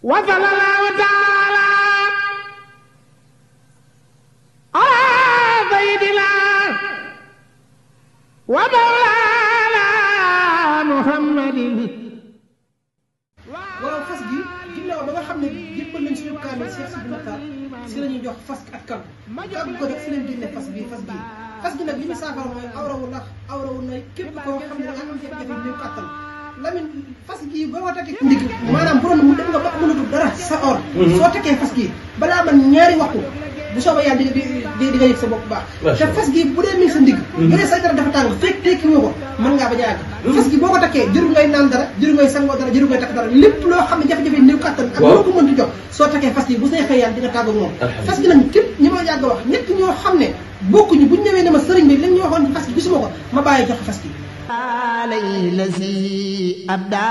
وصلى الله تعالى على سيدنا ومولانا محمد. waaw fas gi ginnaaw ba nga xam ne jébbal nañ suñu kaamil Cheikh Sidi Mokhtar si la ñuy jox fas ak kan ak ko def si leen génne fas gi nag li ñu saafara mooy awrawu nay képp koo xam ne da nga am jafe-jafe néew kàttan Lamine fas gi ba ma takkee ndig maanaam bu doon mu dem nga ba mënatul dara sa or soo takkee fas gi balaa man ñaari waxtu bu soobee yàlla di nga yëg sa bopp baax te fas gi bu dee mi ngi sa ndig bu dee sa dara dafa tàng fekk tekki woo ko mën ngaa bañ a àgg fas gi boo ko takkee jëru ngay naan dara jëru ngay sangoo dara jëru ngay takk dara lépp loo xam ne jafe-jafe néew kàttan ak loo ko mënti jox soo takkee fas gi bu neexee yàlla di nga tàgg moom fas gi nag képp ñi ma yàgg wax ñett ñoo xam ne bokkuñu buñ ñëwee ne ma sëriñ bi lañ ñu waxoon ci fas gi gisuma ko ma bàyyi jox fas gi lasi abda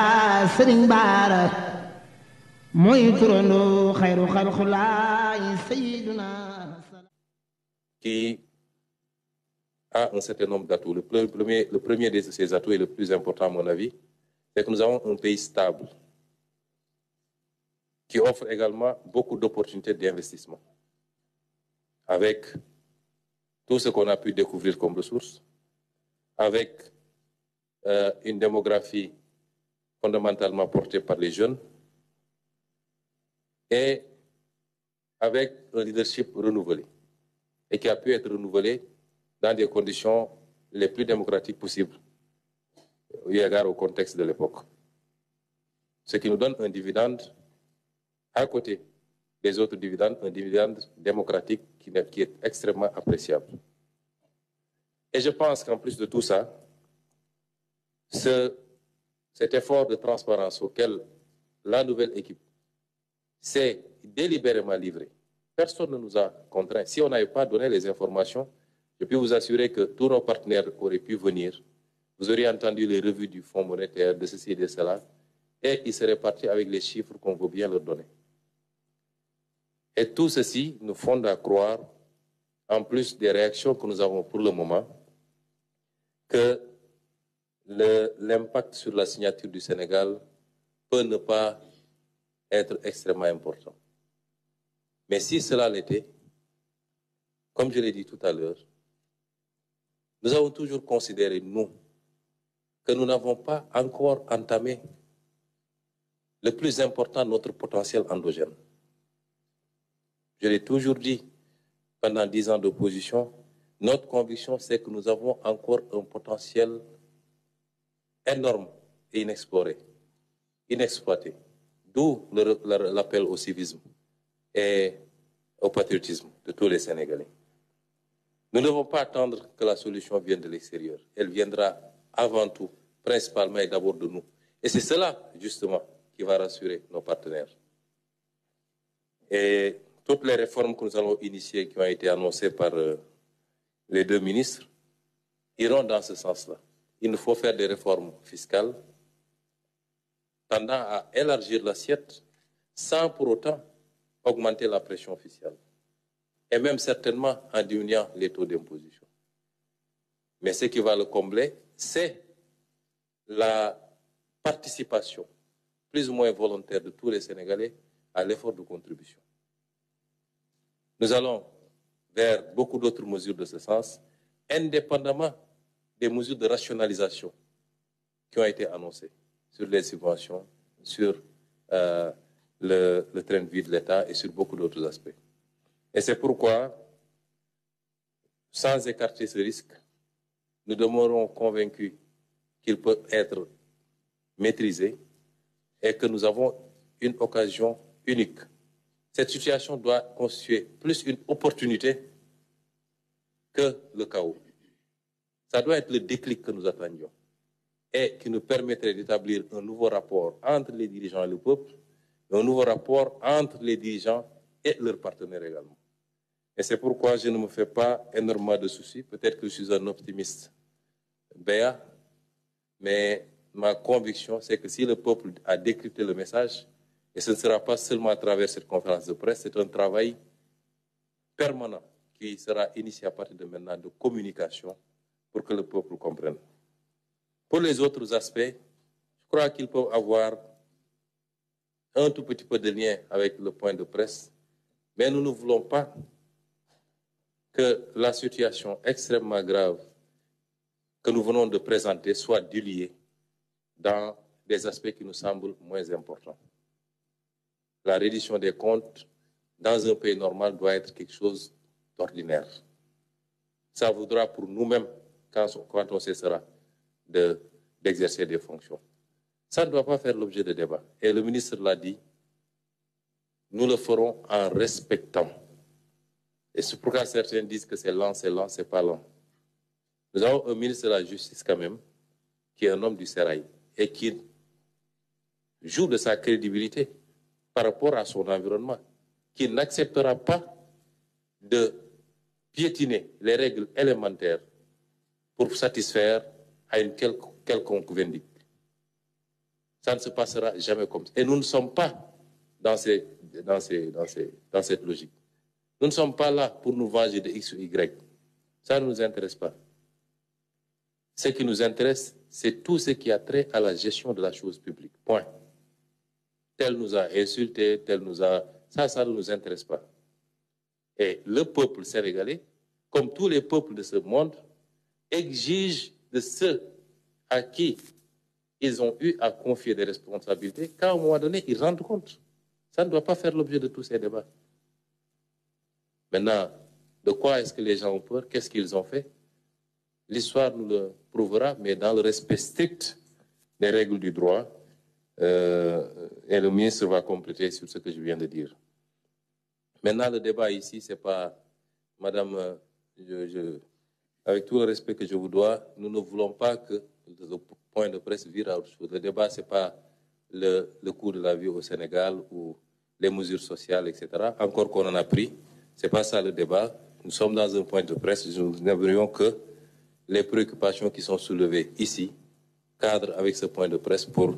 sëriñ baara mooy turandoo xayru xalxulaay sayyiduna qui a un certain nombre d'atouts. Le premier de ces atouts et le plus important à mon avis, c'est que nous avons un pays stable qui offre également beaucoup d'opportunités d'investissement. Avec tout ce qu'on a pu découvrir comme ressources, avec une démographie fondamentalement portée par les jeunes et avec un leadership renouvelé et qui a pu être renouvelé dans des conditions les plus démocratiques possibles eu égard au contexte de l'époque. Ce qui nous donne un dividende à côté des autres dividendes, un dividende démocratique qui est extrêmement appréciable. Et je pense qu'en plus de tout ça, cet effort de transparence auquel la nouvelle équipe s'est délibérément livrée, personne ne nous a contraints. Si on n'avait pas donné les informations, je peux vous assurer que tous nos partenaires auraient pu venir. Vous auriez entendu les revues du Fonds monétaire, de ceci et de cela, et ils seraient partis avec les chiffres qu'on veut bien leur donner. Et tout ceci nous fonde à croire, en plus des réactions que nous avons pour le moment, que l'impact sur la signature du Sénégal peut ne pas être extrêmement important. Mais si cela l'était, comme je l'ai dit tout à l'heure, nous avons toujours considéré, nous, que nous n'avons pas encore entamé le plus important, notre potentiel endogène. Je l'ai toujours dit pendant 10 ans d'opposition, notre conviction, c'est que nous avons encore un potentiel énorme et inexploré, inexploité. D'où l'appel au civisme et au patriotisme de tous les Sénégalais. Nous ne devons pas attendre que la solution vienne de l'extérieur. Elle viendra avant tout, principalement et d'abord de nous. Et c'est cela, justement, qui va rassurer nos partenaires. Et toutes les réformes que nous allons initier, qui ont été annoncées par les deux ministres, iront dans ce sens-là. Il nous faut faire des réformes fiscales tendant à élargir l'assiette sans pour autant augmenter la pression fiscale. Et même certainement en diminuant les taux d'imposition. Mais ce qui va le combler, c'est la participation plus ou moins volontaire de tous les Sénégalais à l'effort de contribution. Nous allons vers beaucoup d'autres mesures de ce sens, indépendamment des mesures de rationalisation qui ont été annoncées sur les subventions, sur le train de vie de l'État et sur beaucoup d'autres aspects. Et c'est pourquoi, sans écarter ce risque, nous demeurons convaincus qu'il peut être maîtrisé et que nous avons une occasion unique. Cette situation doit constituer plus une opportunité que le chaos. Ça doit être le déclic que nous attendions et qui nous permettrait d'établir un nouveau rapport entre les dirigeants et le peuple, un nouveau rapport entre les dirigeants et leurs partenaires également. Et c'est pourquoi je ne me fais pas énormément de soucis. Peut-être que je suis un optimiste béat, mais ma conviction, c'est que si le peuple a décrypté le message, et ce ne sera pas seulement à travers cette conférence de presse, c'est un travail permanent qui sera initié à partir de maintenant de communication pour que le peuple comprenne. Pour les autres aspects, je crois qu'ils peuvent avoir un tout petit peu de lien avec le point de presse, mais nous ne voulons pas que la situation extrêmement grave que nous venons de présenter soit diluée dans des aspects qui nous semblent moins importants. La reddition des comptes dans un pays normal doit être quelque chose d'ordinaire. Ça voudra pour nous-mêmes, quand on cessera d'exercer des fonctions. Ça ne doit pas faire l'objet de débat. Et le ministre l'a dit, nous le ferons en respectant. Et c'est pourquoi certains disent que c'est lent, c'est pas lent. Nous avons un ministre de la Justice quand même, qui est un homme du sérail et qui joue de sa crédibilité par rapport à son environnement, qui n'acceptera pas de piétiner les règles élémentaires pour satisfaire à une quelconque vindicte. Ça ne se passera jamais comme ça. Et nous ne sommes pas dans cette logique. Nous ne sommes pas là pour nous venger de X ou Y. Ça ne nous intéresse pas. Ce qui nous intéresse, c'est tout ce qui a trait à la gestion de la chose publique. Point. Tel nous a insultés, tel nous a... Ça ne nous intéresse pas. Et le peuple sénégalais, comme tous les peuples de ce monde, exige de ceux à qui ils ont eu à confier des responsabilités qu'à un moment donné, ils rendent compte. Ça ne doit pas faire l'objet de tous ces débats. Maintenant, de quoi est-ce que les gens ont peur? Qu'est-ce qu'ils ont fait? L'histoire nous le prouvera, mais dans le respect strict des règles du droit. Et le ministre va compléter sur ce que je viens de dire. Maintenant, le débat ici, c'est pas... Madame, avec tout le respect que je vous dois, nous ne voulons pas que le point de presse vire à autre chose. Le débat, ce n'est pas le coût de la vie au Sénégal ou les mesures sociales, etc. Encore qu'on en a pris, ce n'est pas ça le débat. Nous sommes dans un point de presse, nous n'aimerions que les préoccupations qui sont soulevées ici cadrent avec ce point de presse pour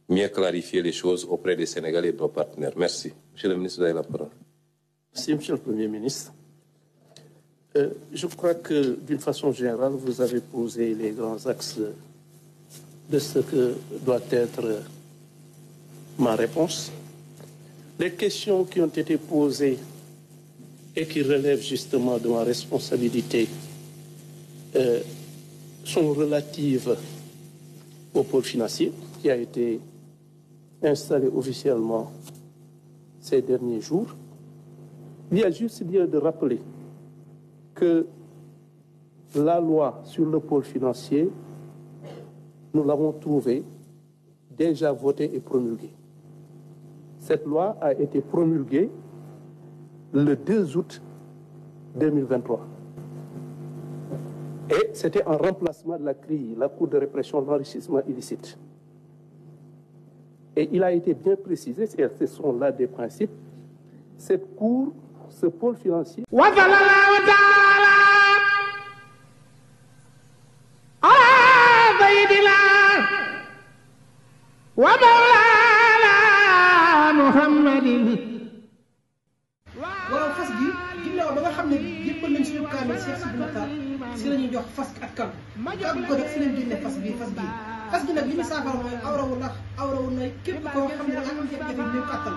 mieux clarifier les choses auprès des Sénégalais et de nos partenaires. Merci. Monsieur le ministre, vous avez la parole. Merci, Monsieur le Premier ministre. Je crois que, d'une façon générale, vous avez posé les grands axes de ce que doit être ma réponse. Les questions qui ont été posées et qui relèvent justement de ma responsabilité sont relatives au pôle financier qui a été installé officiellement ces derniers jours. Il y a juste lieu de rappeler que la loi sur le pôle financier, nous l'avons trouvée déjà votée et promulguée. Cette loi a été promulguée le 2 août 2023. Et c'était en remplacement de la CRI, la Cour de répression de l'enrichissement illicite. Et il a été bien précisé, ce sont là des principes, cette Cour, ce pôle financier... waaw fas gi ginnaaw ba nga xam ne jébbal nañ suñu kaamil Cheikh Sidi Mokhtar si la ñuy jox fas ak kan kàggu ko def si leen génne fas gi nag li muy saafara mooy awrawu lax awrawu nay képp koo xam ne da nga am jafe-jafe néew kàttan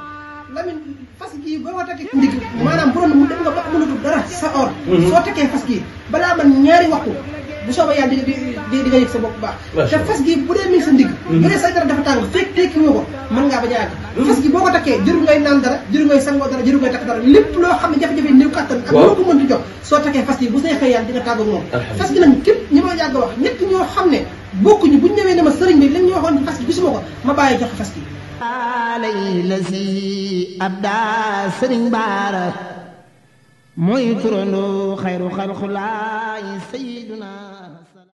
Lamine fas gi boo ko takkee ndig maanaam bu doon mu dem nga ba mënatul dara sa or soo takkee fas gi balaa man ñaari waxtu bu soobee yàlla di nga yëg sa bopp baax te fas gi bu dee mi ngi sa ndig bu dee sa dara dafa tàng fekk tekki woo ko mën ngaa bañ a yàgg fas gi boo ko takkee jëru ngay naan dara jëru ngay sangoo dara jëru ngay takk dara lépp loo xam ne jafe-jafe néew kàttan ak loo ko mënti jox soo takkee fas gi bu neexee yàlla di nga tàggu moom fas gi nag képp ñi ma yàgg wax ñett ñoo xam ne bokkuñu buñ ñëwee ne ma sëriñ bi lañ ñu waxoon ci fas gi gisuma ko ma bàyyi jox fas gi lasi abda sëriñ baara mooy turandoo xayru xalxulaay sayyiduna